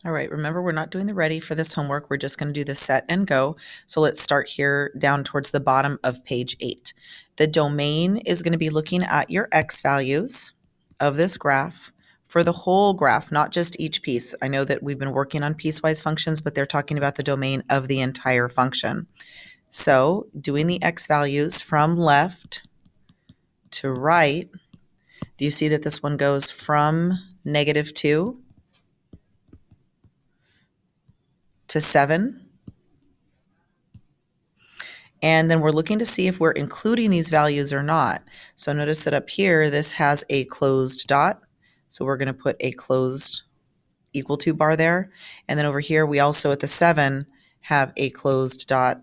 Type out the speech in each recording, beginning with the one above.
All right, remember we're not doing the ready for this homework. We're just going to do the set and go. So let's start here down towards the bottom of page 8. The domain is going to be looking at your x values of this graph for the whole graph, not just each piece. I know that we've been working on piecewise functions, but they're talking about the domain of the entire function. So doing the x values from left to right, do you see that this one goes from -2 to 7? And then we're looking to see if we're including these values or not. So notice that up here, this has a closed dot. So we're going to put a closed equal to bar there. And then over here, we also at the 7 have a closed dot.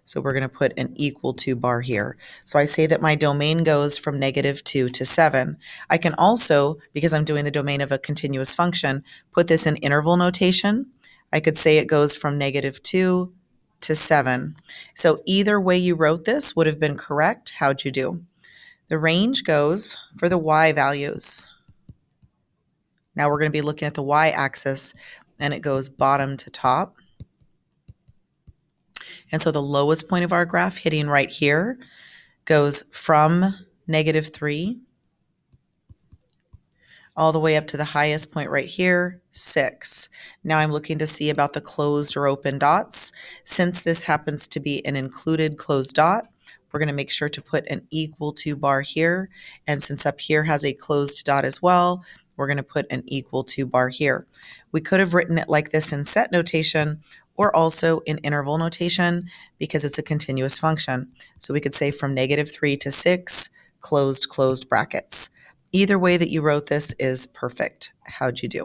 So we're going to put an equal to bar here. So I say that my domain goes from -2 to 7. I can also, because I'm doing the domain of a continuous function, put this in interval notation. I could say it goes from -2 to 7. So either way you wrote this would have been correct. How'd you do? The range goes for the y values. Now we're going to be looking at the y-axis, and it goes bottom to top. And so the lowest point of our graph, hitting right here, goes from -3 all the way up to the highest point right here, 6. Now I'm looking to see about the closed or open dots. Since this happens to be an included closed dot, we're going to make sure to put an equal to bar here. And since up here has a closed dot as well, we're going to put an equal to bar here. We could have written it like this in set notation or also in interval notation because it's a continuous function. So we could say from -3 to 6, closed brackets. Either way that you wrote this is perfect. How'd you do?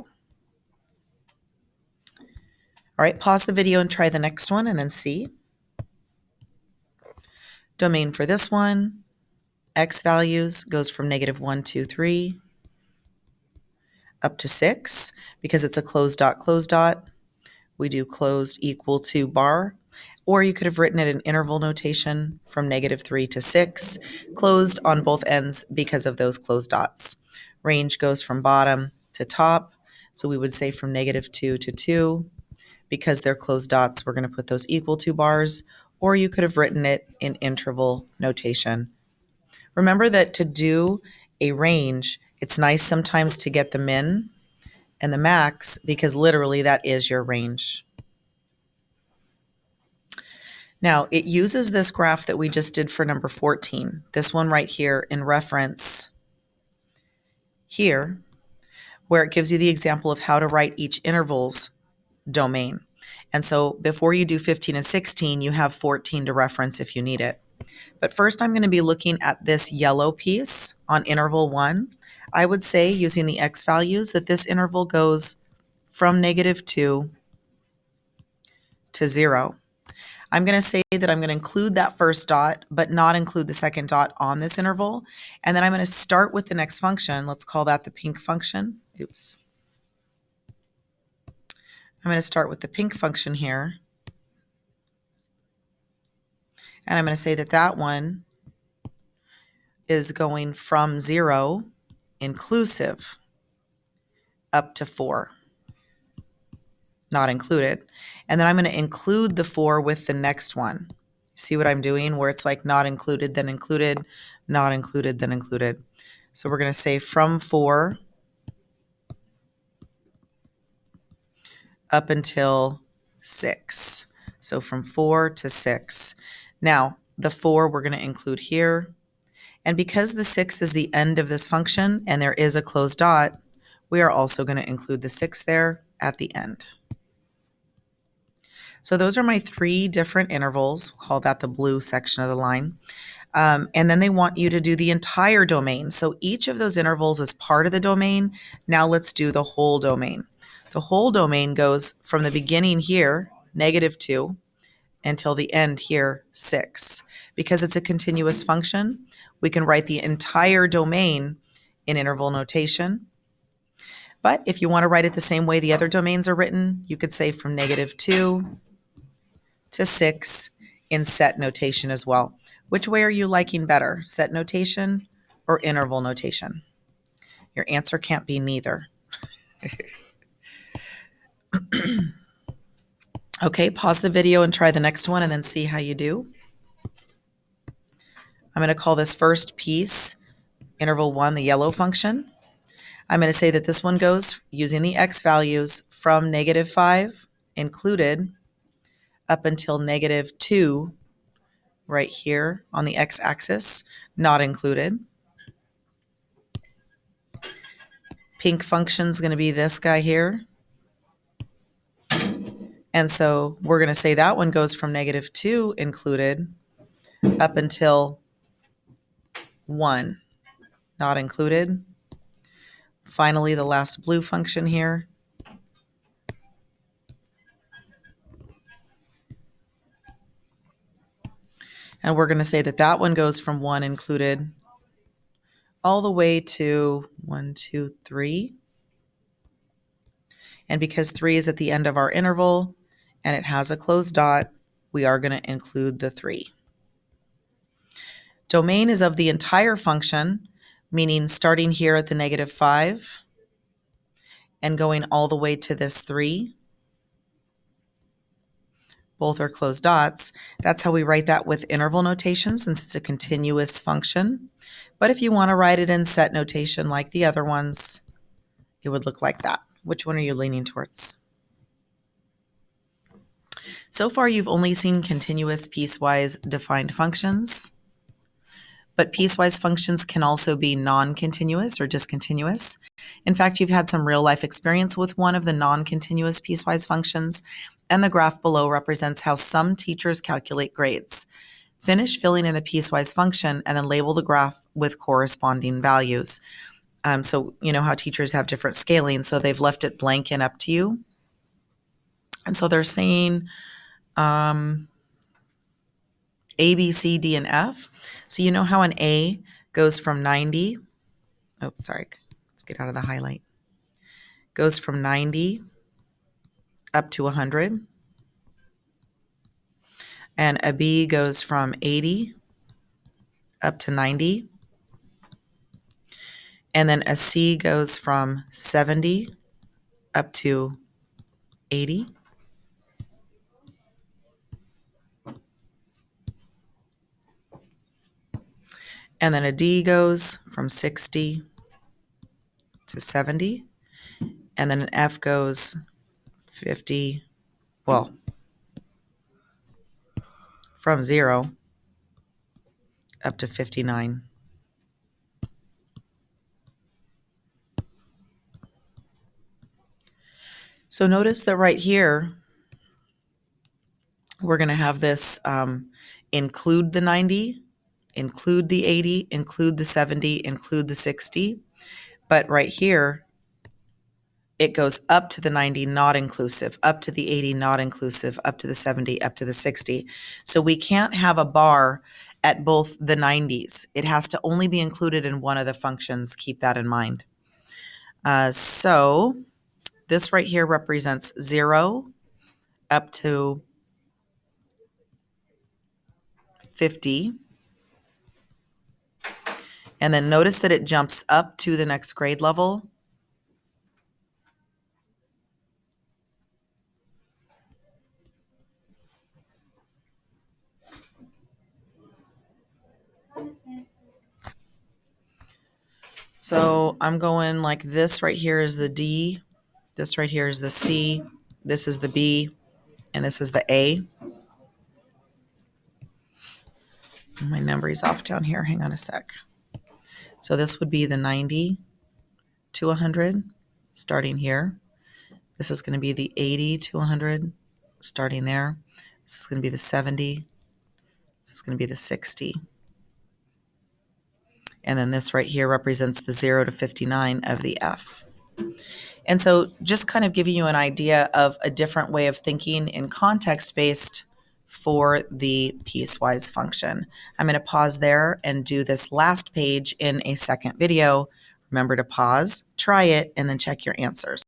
All right, pause the video and try the next one and then see. Domain for this one, x values goes from -1, 2, 3 up to 6. Because it's a closed dot, we do closed equal to bar. Or you could have written it in interval notation from -3 to 6, closed on both ends because of those closed dots. Range goes from bottom to top, so we would say from -2 to 2. Because they're closed dots, we're going to put those equal to bars, or you could have written it in interval notation. Remember that to do a range, it's nice sometimes to get the min and the max because literally that is your range. Now, it uses this graph that we just did for number 14, this one right here in reference here, where it gives you the example of how to write each interval's domain. And so before you do 15 and 16, you have 14 to reference if you need it. But first, I'm going to be looking at this yellow piece on interval 1. I would say, using the x values, that this interval goes from -2 to 0. I'm going to say that I'm going to include that first dot, but not include the second dot on this interval. And then I'm going to start with the next function. Let's call that the pink function. Oops. I'm going to start with the pink function here. And I'm going to say that that one is going from 0, inclusive, up to 4, not included. And then I'm going to include the 4 with the next one. See what I'm doing? Where it's like not included, then included, not included, then included. So we're going to say from 4 up until 6. So from 4 to 6. Now, the 4 we're going to include here. And because the 6 is the end of this function and there is a closed dot, we are also going to include the 6 there at the end. So those are my 3 different intervals. We'll call that the blue section of the line. And then they want you to do the entire domain. So each of those intervals is part of the domain. Now let's do the whole domain. The whole domain goes from the beginning here, -2, until the end here, 6. Because it's a continuous function, we can write the entire domain in interval notation. But if you want to write it the same way the other domains are written, you could say from -2 to 6 in set notation as well. Which way are you liking better, set notation or interval notation? Your answer can't be neither. Okay, pause the video and try the next one and then see how you do. I'm going to call this first piece interval 1 the yellow function. I'm going to say that this one goes using the x values from -5 included up until -2 right here on the x-axis, not included. Pink function is going to be this guy here. And so we're going to say that one goes from -2 included up until 1 not included. Finally, the last blue function here. And we're going to say that that one goes from 1 included all the way to 1, 2, 3. And because 3 is at the end of our interval and it has a closed dot, we are going to include the 3. Domain is of the entire function, meaning starting here at the -5 and going all the way to this 3. Both are closed dots. That's how we write that with interval notation since it's a continuous function. But if you want to write it in set notation like the other ones, it would look like that. Which one are you leaning towards? So far, you've only seen continuous piecewise defined functions, but piecewise functions can also be non-continuous or discontinuous. In fact, you've had some real-life experience with one of the non-continuous piecewise functions, and the graph below represents how some teachers calculate grades. Finish filling in the piecewise function and then label the graph with corresponding values. So you know how teachers have different scaling, so they've left it blank and up to you. And so they're saying A, B, C, D, and F. So you know how an A goes from 90. Oh, sorry. Let's get out of the highlight. Goes from 90 up to 100. And a B goes from 80 up to 90. And then a C goes from 70 up to 80. And then a D goes from 60 to 70. And then an F goes 50, well, from 0 up to 59. So notice that right here, we're going to have this include the 90, include the 80, include the 70, include the 60. But right here, it goes up to the 90, not inclusive, up to the 80, not inclusive, up to the 70, up to the 60. So we can't have a bar at both the 90s. It has to only be included in one of the functions. Keep that in mind. So this right here represents 0 up to 50. And then notice that it jumps up to the next grade level. So I'm going like this right here is the D, this right here is the C, this is the B, and this is the A. My numbering's off down here. Hang on a sec. So this would be the 90 to 100, starting here. This is going to be the 80 to 100, starting there. This is going to be the 70. This is going to be the 60. And then this right here represents the 0 to 59 of the F. And so just kind of giving you an idea of a different way of thinking in context-based for the piecewise function. I'm going to pause there and do this last page in a second video. Remember to pause, try it, and then check your answers.